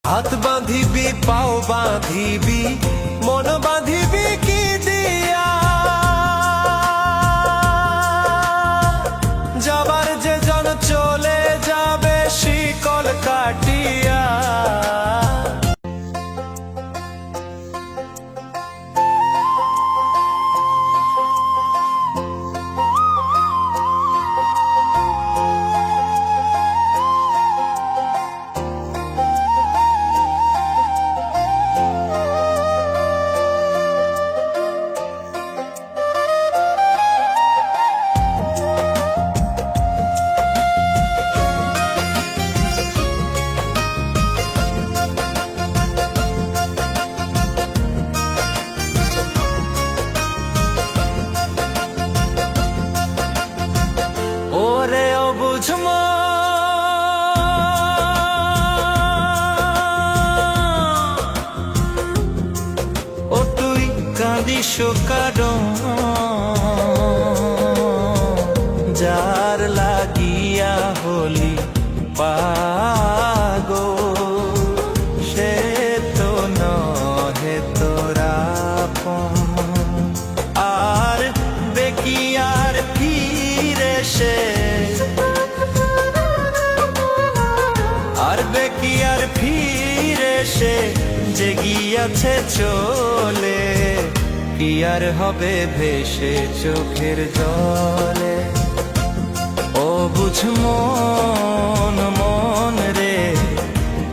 হাত বাঁধিবি পাও বাঁধিবি মন বাঁধিবি কি দিয়া, যাবার যে জন চলে যাবে শিকল কাটিয়া। ওরে অবুঝ ও তুই কাঁদিস কারণ যার লাগিয়া হলি পাগল, সে তো নহে তোরা আর বেকিয়ার ফিরে সে, আর বেকিয়ার ফিরে সে যে গিয়াছে চলে, কি আর হবে ভেসে চোখের জলে। ও বুঝ মন মন রে,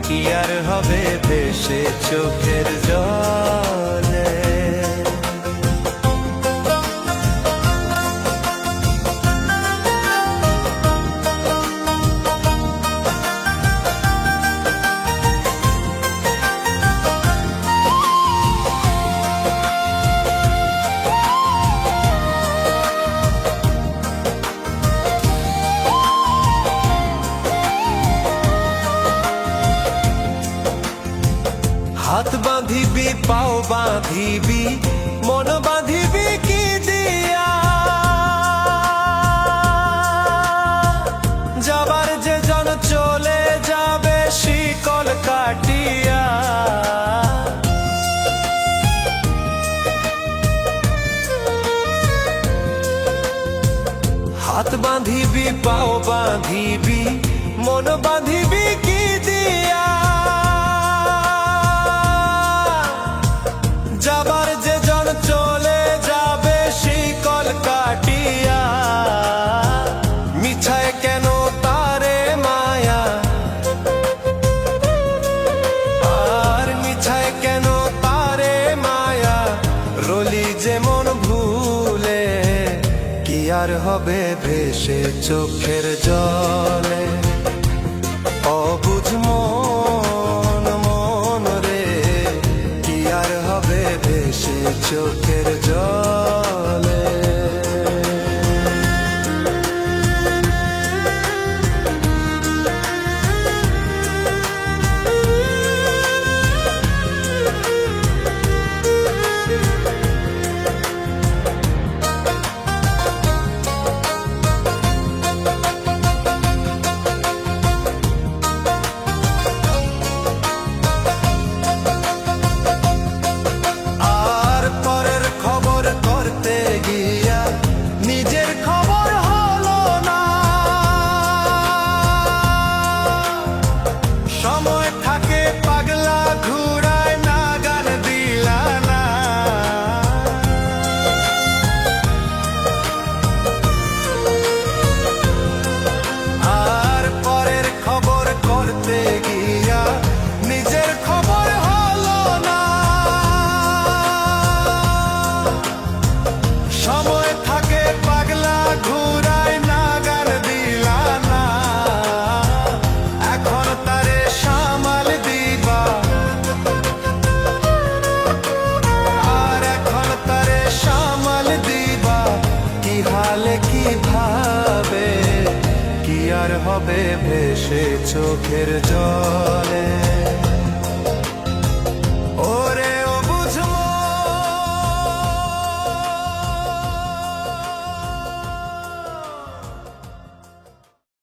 কি আর হবে ভেসে চোখের জলে। হাত বাঁধিবি পাও বাঁধিবি মন বাঁধিবি কি দিয়া, যাবার যে জন চলে যাবে শিকল কাটিয়া। হাত বাঁধিবি পাও বাঁধিবি মন বাঁধিবি কি দিয়া, যাবার যে জন চলে যাবে শিকল কাটিয়া। মিছায় কেন তারে মায়া, আর মিছায় কেন তারে মায়া, রলি যেমন ভুলে, কি আর হবে ভেসে চোখের জলে। অবুঝ মন মন রে, কি আর হবে ভেসে চোখের জলে। হবে ভেসে চোখের জলে।